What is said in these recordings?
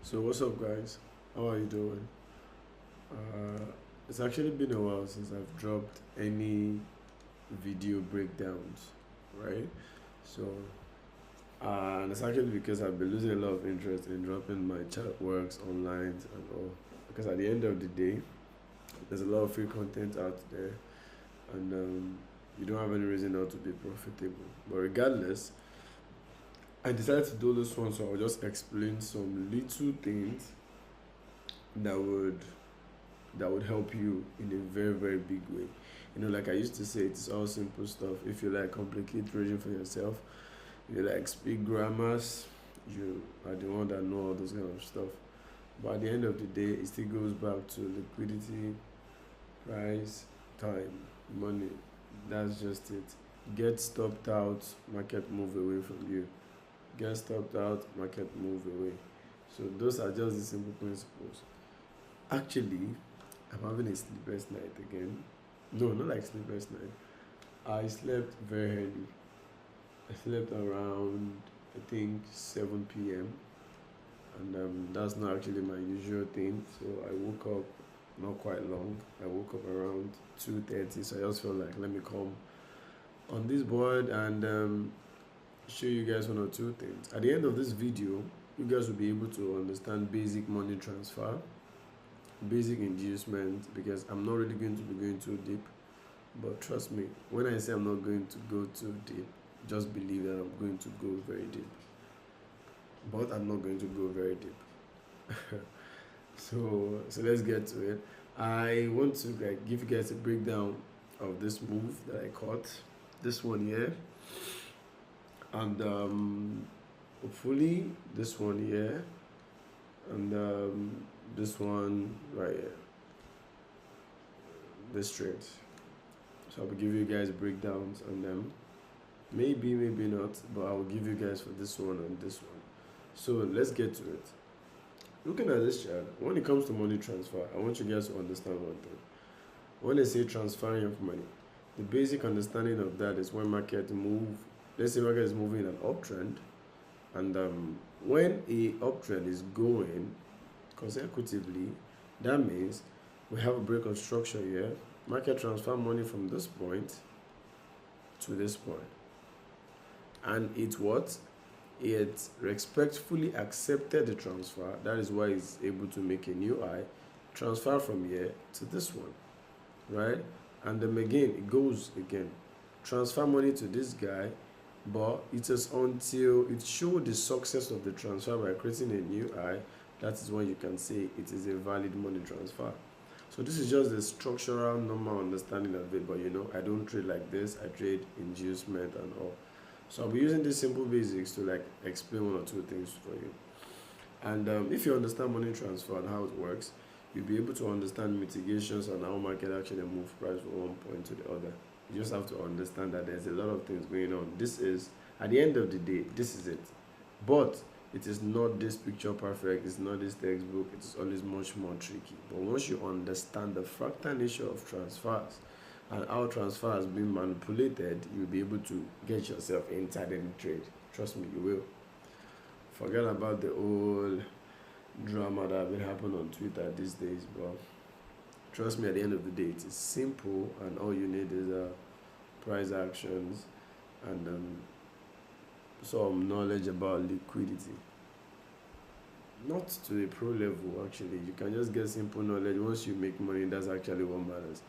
So what's up, guys? How are you doing? Uh, it's actually been a while since I've dropped any video breakdowns, right? So, and it's actually because I've been losing a lot of interest in dropping my chat works online and all. Because at the end of the day, there's a lot of free content out there, and you don't have any reason not to be profitable. But regardless, I decided to do this one, so I'll just explain some little things that would help you in a very, very big way. Like I used to say, it's all simple stuff. If you like complicate trading for yourself, you like speak grammars, you are the one that know all those kind of stuff. But at the end of the day, it still goes back to liquidity, price, time, money. That's just it. Get stopped out, market move away from you. Get stopped out, market move away. So those are just the simple principles. Actually, I'm having a sleepless night again. No, not like sleepless night. I slept very early. I slept around, I think, 7 p.m. And that's not actually my usual thing. So I woke up not quite long. I woke up around 2:30. So I just felt like, let me come on this board and show you guys one or two things. At the end of this video, you guys will be able to understand basic money transfer, basic inducement, because I'm not really going to be going too deep. But trust me, when I say I'm not going to go too deep, just believe that I'm going to go very deep. But I'm not going to go very deep. so let's get to it. I want to give you guys a breakdown of this move that I caught, this one here, and hopefully this one here, and this one right here, this trade. So I will give you guys breakdowns on them. Maybe not, but I will give you guys for this one and this one. So let's get to it. Looking at this chart, when it comes to money transfer, I want you guys to understand one thing. When I say transferring of money, the basic understanding of that is when market move, let's say market is moving in an uptrend, and when a uptrend is going consecutively, that means we have a break of structure here. Market transfer money from this point to this point, and it respectfully accepted the transfer. That is why it's able to make a new high, transfer from here to this one, right? And then again it goes again, transfer money to this guy, but it is until it showed the success of the transfer by creating a new high, that is when you can say it is a valid money transfer. So this is just the structural normal understanding of it, but I don't trade like this. I trade inducement and all. So I'll be using these simple basics to explain one or two things for you. And if you understand money transfer and how it works, you'll be able to understand mitigations and how market actually move price from one point to the other. You just have to understand that there's a lot of things going on. This is, at the end of the day, this is it. But it is not this picture perfect, it's not this textbook, it is always much more tricky. But once you understand the fractal nature of transfers and how transfer has been manipulated, you'll be able to get yourself inside any trade. Trust me, you will. Forget about the whole drama that have been happening on Twitter these days, but trust me, at the end of the day, it is simple, and all you need is price actions and some knowledge about liquidity. Not to a pro level, actually. You can just get simple knowledge. Once you make money, that's actually what matters.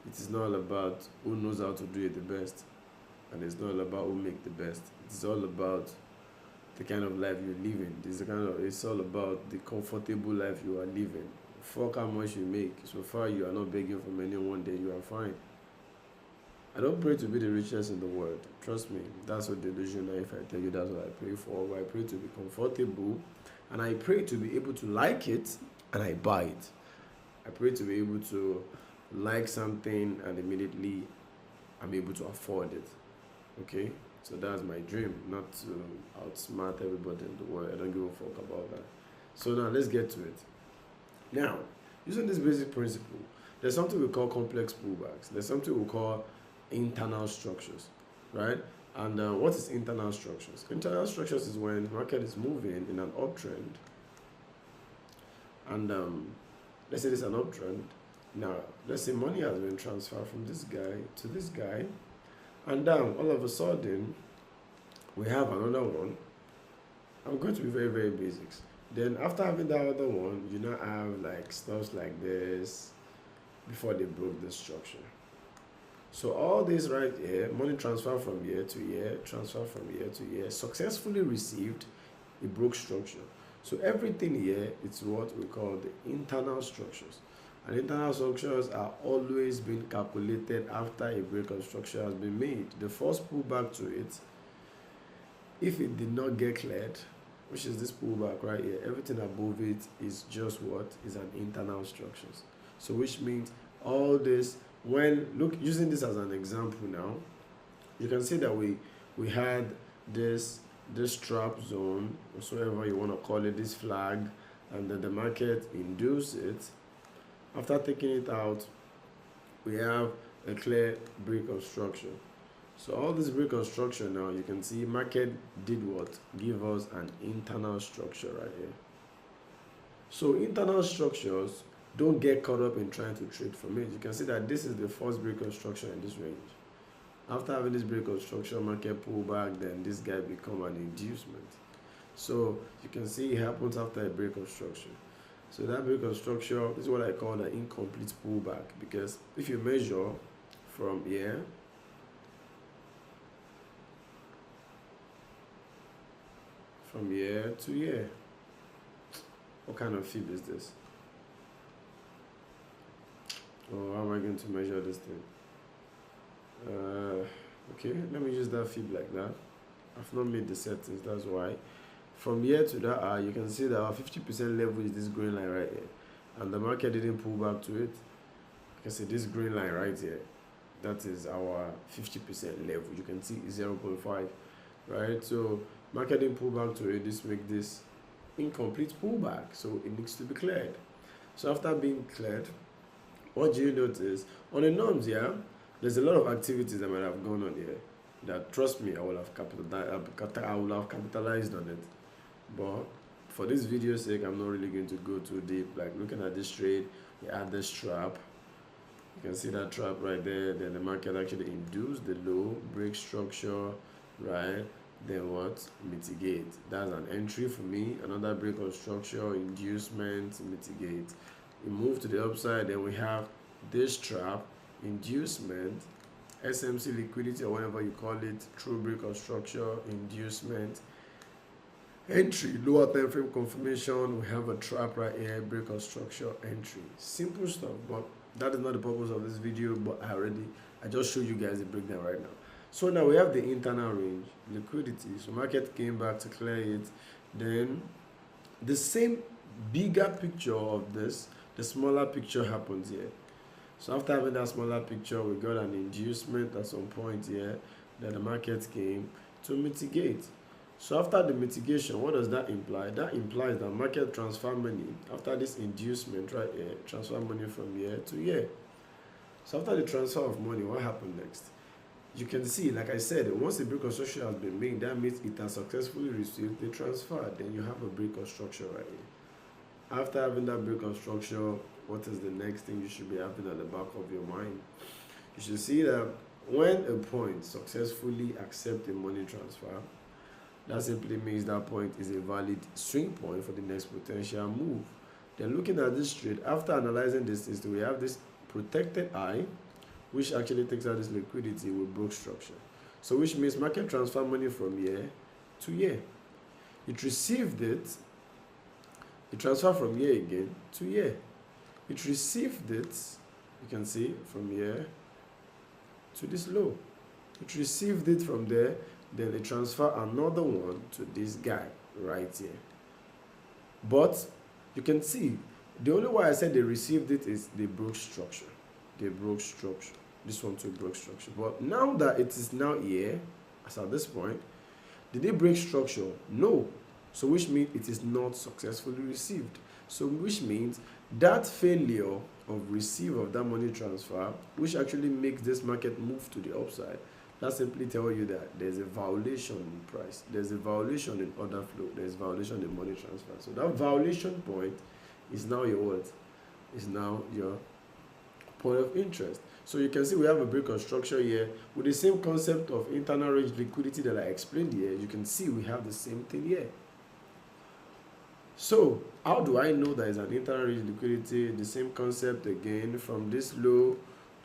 It is not all about who knows how to do it the best, and it's not all about who make the best. It's all about the kind of life you live in. It's all about the comfortable life you are living. Fuck how much you make. So far you are not begging from anyone, then you are fine. I don't pray to be the richest in the world. Trust me, that's so delusional if I tell you that's what I pray for. I pray to be comfortable, and I pray to be able to like it, and I buy it. I pray to be able to like something and immediately I'm able to afford it. Okay? So that's my dream, not to outsmart everybody in the world. I don't give a fuck about that. So now let's get to it. Now, using this basic principle, there's something we call complex pullbacks. There's something we call internal structures, right? And what is internal structures? Internal structures is when market is moving in an uptrend, and let's say there's an uptrend. Now let's say money has been transferred from this guy to this guy, and all of a sudden we have another one. I'm going to be very, very basics. Then after having that other one, you now have like stuff like this before they broke the structure. So all this right here, money transfer from year to year, transfer from year to year, successfully received, it broke structure. So everything here, it's what we call the internal structures. And internal structures are always being calculated after a break of structure has been made. The first pullback to it, if it did not get cleared, which is this pullback right here, everything above it is just what is an internal structures. So which means all this, when look, using this as an example now, you can see that we had this trap zone, whatsoever you want to call it, this flag, and then the market induced it. After taking it out, we have a clear break of structure. So all this break of structure now, you can see market did what? Give us an internal structure right here. So internal structures, don't get caught up in trying to trade from it. You can see that this is the first break of structure in this range. After having this break of structure, market pull back, then this guy become an inducement. So you can see it happens after a break of structure. So that break of structure is what I call an incomplete pullback, because if you measure from here to here, what kind of fib is this? Oh, how am I going to measure this thing? Okay, let me use that fib like that. I've not made the settings, that's why. From here to that, you can see that our 50% level is this green line right here, and the market didn't pull back to it. You can see this green line right here, that is our 50% level. You can see 0.5, right? So market didn't pull back to it. This makes this incomplete pullback, so it needs to be cleared. So after being cleared, what do you notice on the norms here? There's a lot of activities that might have gone on here that, trust me, I will have capitalized on it. But for this video's sake, I'm not really going to go too deep. Like looking at this trade, we add this trap. You can see that trap right there. Then the market actually induced the low, break structure, right? Then what? Mitigate. That's an entry for me. Another break of structure, inducement, mitigate. We move to the upside, then we have this trap, inducement, SMC liquidity, or whatever you call it, true break of structure, inducement, entry, lower time frame confirmation. We have a trap right here, break of structure, entry. Simple stuff, but that is not the purpose of this video. But I just showed you guys the breakdown right now. So now we have the internal range, liquidity. So market came back to clear it. Then the same bigger picture of this, the smaller picture happens here. So after having that smaller picture, we got an inducement at some point here. Then the market came to mitigate. So after the mitigation, what does that imply? That implies that market transfer money after this inducement right here, transfer money from here to here. So after the transfer of money, what happened next? You can see, like I said, once the break of structure has been made, that means it has successfully received the transfer. Then you have a break of structure right here. After having that break of structure, what is the next thing you should be having at the back of your mind? You should see that when a point successfully accepts a money transfer, that simply means that point is a valid swing point for the next potential move. Then looking at this trade, after analyzing this, we have this protected eye, which actually takes out this liquidity with broke structure. So which means market transfer money from here to here. It received it, it transferred from here again to here. It received it, you can see, from here to this low. It received it from there, then it transferred another one to this guy right here. But you can see, the only way I said they received it is they broke structure. They broke structure. This one too broke structure. But now that it is now here, as at this point, did they break structure? No. So which means it is not successfully received. So which means that failure of receive of that money transfer, which actually makes this market move to the upside, that simply tells you that there's a violation in price, there's a violation in order flow, there's a violation in money transfer. So that violation point is now your what? Is now your point of interest. So you can see we have a break of structure here with the same concept of internal range liquidity that I explained here. You can see we have the same thing here. So how do I know that is an internal range liquidity? The same concept again, from this low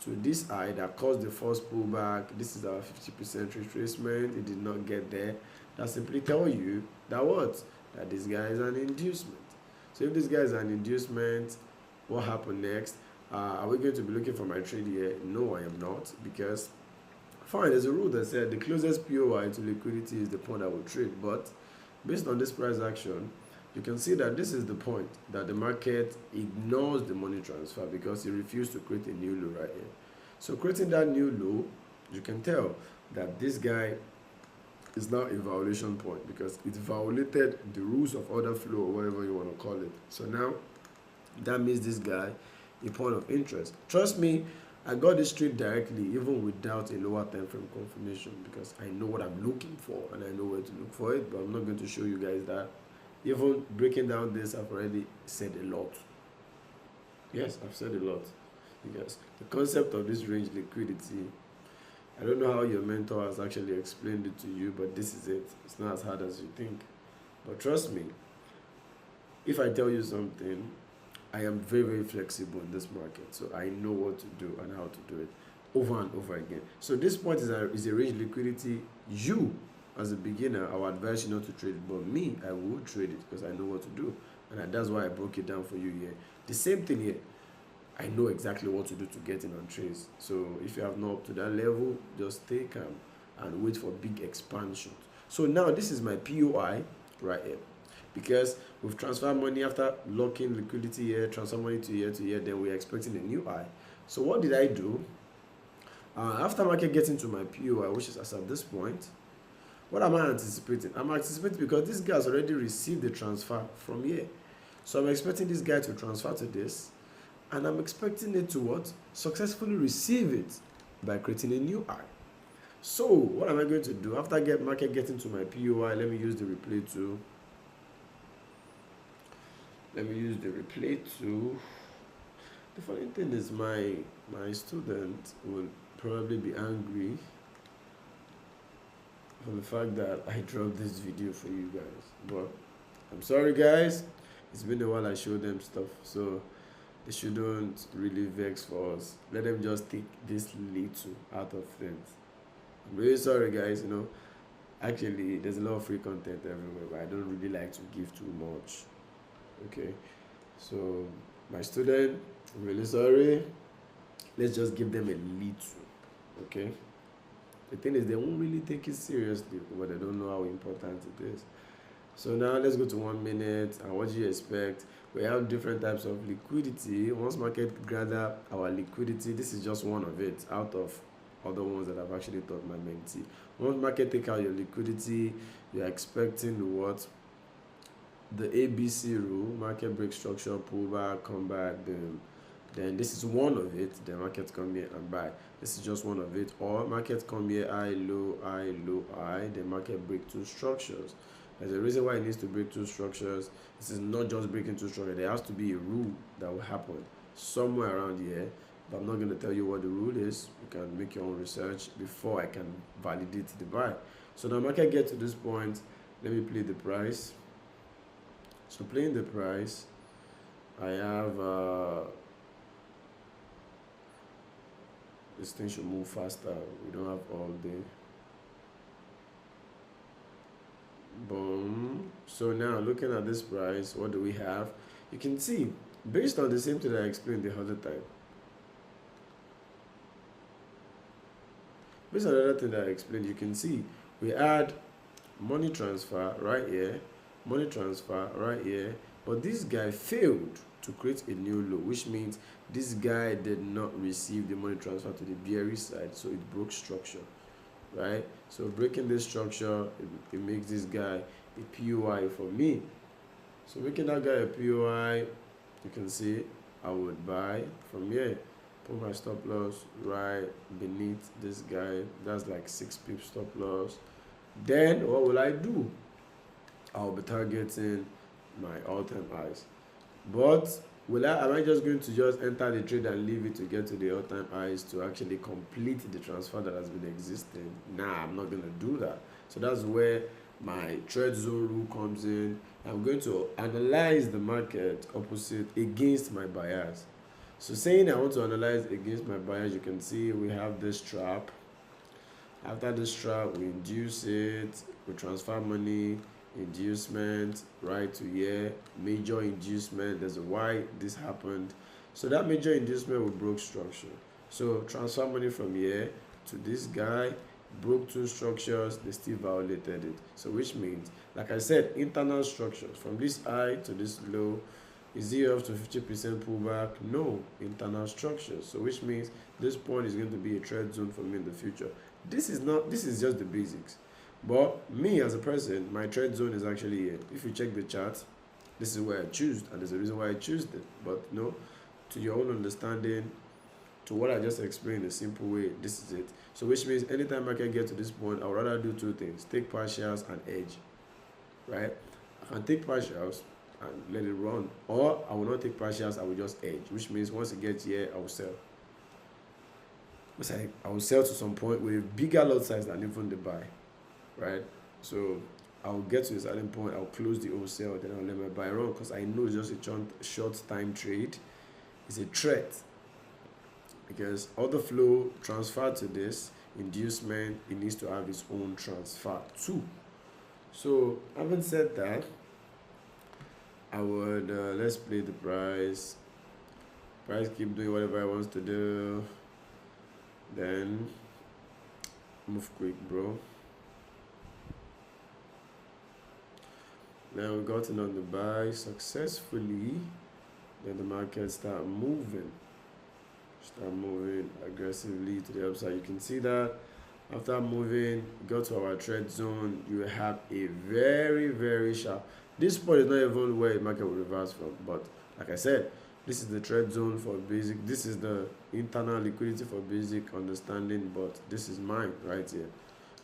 to this high that caused the first pullback. This is our 50% retracement. It did not get there. That simply tell you that what? That this guy is an inducement. So if this guy is an inducement, what happened next? Are we going to be looking for my trade here? No, I am not, because fine, there's a rule that said the closest POI to liquidity is the point I will trade. But based on this price action, you can see that this is the point that the market ignores the money transfer because it refused to create a new low right here. So creating that new low, you can tell that this guy is now a violation point because it violated the rules of order flow or whatever you want to call it. So now that means this guy a point of interest. Trust me, I got this trade directly even without a lower time frame confirmation because I know what I'm looking for and I know where to look for it, but I'm not going to show you guys that. Even breaking down this, I've already said a lot. Yes, I've said a lot because the concept of this range liquidity, I don't know how your mentor has actually explained it to you, but this is it. It's not as hard as you think. But trust me, if I tell you something, I am very, very flexible in this market. So I know what to do and how to do it over and over again. So this point is a range liquidity. You, as a beginner, I would advise you not to trade it. But me, I will trade it because I know what to do. And that's why I broke it down for you here. The same thing here. I know exactly what to do to get in on trades. So if you have not up to that level, just stay calm and wait for big expansions. So now this is my POI right here. Because we've transferred money after locking liquidity here, transfer money to here, then we're expecting a new high. So what did I do? After market getting to my POI, which is as at this point, what am I anticipating? I'm anticipating because this guy has already received the transfer from here. So I'm expecting this guy to transfer to this, and I'm expecting it to what? Successfully receive it by creating a new high. So what am I going to do? After market getting to my POI, let me use the replay tool. Let me use the replay tool. The funny thing is my student will probably be angry for the fact that I dropped this video for you guys. But I'm sorry guys, it's been a while I showed them stuff, so they shouldn't really vex for us. Let them just take this little out of things. I'm really sorry guys, actually there's a lot of free content everywhere, but I don't really like to give too much. Okay, so my student, I'm really sorry. Let's just give them a little. Okay, the thing is they won't really take it seriously, but they don't know how important it is. So now let's go to 1 minute. And what do you expect? We have different types of liquidity. Once market gather our liquidity, this is just one of it out of other ones that I've actually taught my mentee. Once market take out your liquidity, you're expecting what? The ABC rule: market break structure, pullback, come back, then this is one of it. The market come here and buy. This is just one of it. Or market come here, high, low, the market break two structures. There's a reason why it needs to break two structures. This is not just breaking two structures. There has to be a rule that will happen somewhere around here, but I'm not going to tell you what the rule is. You can make your own research before I can validate the buy. So the market get to this point. Let me play the price. So playing the price, I have this thing should move faster. We don't have all day. Boom. So now looking at this price, what do we have? You can see based on the same thing that I explained the other time. Based on the other thing that I explained, you can see we had money transfer right here, money transfer right here, but this guy failed to create a new low, which means this guy did not receive the money transfer to the bearish side, so it broke structure, right? So breaking this structure, it makes this guy a POI for me. So making that guy a POI, you can see I would buy from here, put my stop loss right beneath this guy. That's like 6 pips stop loss. Then what will I do? I'll be targeting my all-time highs. But am I just going to just enter the trade and leave it to get to the all-time highs to actually complete the transfer that has been existing? Nah, I'm not going to do that. So that's where my trade zone rule comes in. I'm going to analyze the market opposite against my buyers. So saying I want to analyze against my buyers, you can see we have this trap. After this trap, we induce it, we transfer money, inducement, right to here, major inducement. There's a why this happened. So that major inducement will broke structure. So transfer money from here to this guy, broke two structures, they still violated it. So which means, like I said, internal structures from this high to this low. Is it up to 50% pullback? No, internal structures. So which means this point is going to be a trade zone for me in the future. This is just the basics. But me as a person, my trade zone is actually here. If you check the chart, this is where I choose, and there's a reason why I choose it. But to your own understanding, to what I just explained in a simple way, this is it. So which means anytime I can get to this point, I would rather do two things: take partials and edge. Right? I can take partials and let it run, or I will not take partials, I will just edge, which means once it gets here, I will sell. I will sell to some point with a bigger lot size than even the buy, right? So I'll get to a certain point, I'll close the whole sell, then I'll let my buy run, because I know it's just a short time trade. It's a threat, because order flow transfer to this inducement, it needs to have its own transfer too. So having said that, I would let's play the price keep doing whatever it wants to do, then move quick, bro. Now we got in on the buy successfully, then the market start moving aggressively to the upside. You can see that after moving, go to our trade zone, you have a very, very sharp. This point is not even where the market will reverse from, but like I said, this is the trade zone for basic. This is the internal liquidity for basic understanding, but this is mine right here.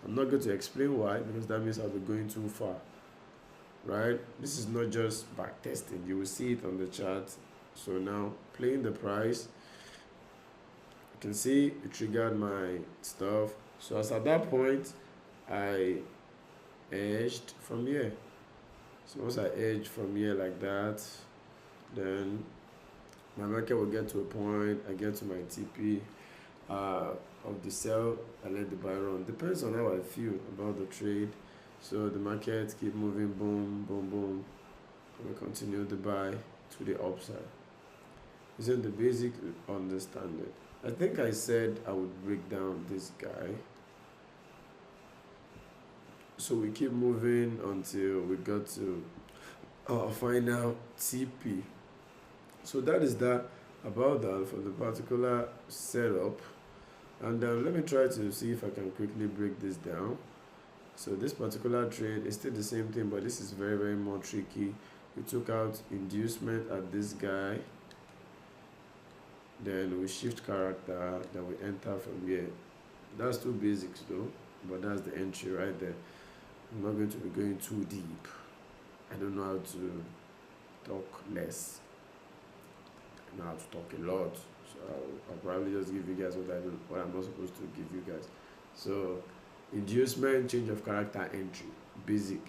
I'm not going to explain why, because that means I'll be going too far, right? This is not just back testing. You will see it on the chart. So now playing the price, you can see it triggered my stuff. So as at that point, I edged from here. So once I edge from here like that, then my market will get to a point, I get to my TP of the sell, I let the buy run. Depends on how I feel about the trade. So the market keep moving, boom, boom, boom. And we continue the buy to the upside. Isn't the basic understanding? I think I said I would break down this guy. So we keep moving until we got to our final TP. So that is that about that for the particular setup. And let me try to see if I can quickly break this down. So this particular trade is still the same thing, but this is very, very more tricky. We took out inducement at this guy. Then we shift character, then we enter from here. That's two basics though, but that's the entry right there. I'm not going to be going too deep. I don't know how to talk less. I know how to talk a lot. So I'll probably just give you guys what I'm not supposed to give you guys. So inducement, change of character, entry, basic.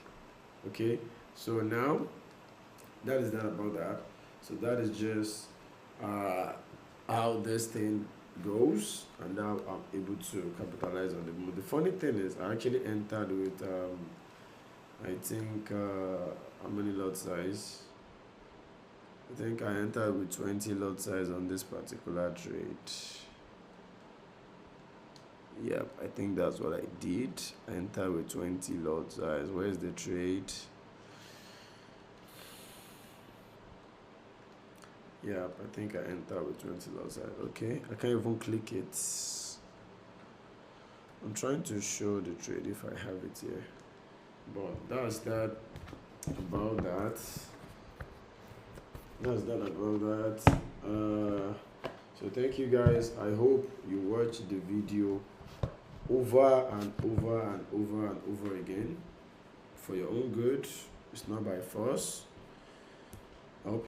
Okay, so now that is that about that. So that is just how this thing goes, and now I'm able to capitalize on the move. The funny thing is I actually entered with I think how many lot size? I think I entered with 20 lot size on this particular trade. Yep, I think that's what I did. I entered with 20 lot size. Where's the trade? Yep, I think I entered with 20 lot size. Okay, I can't even click it. I'm trying to show the trade if I have it here. But that's that about that. That's that about that. So thank you guys. I hope you watch the video over and over and over and over again for your own good. It's not by force.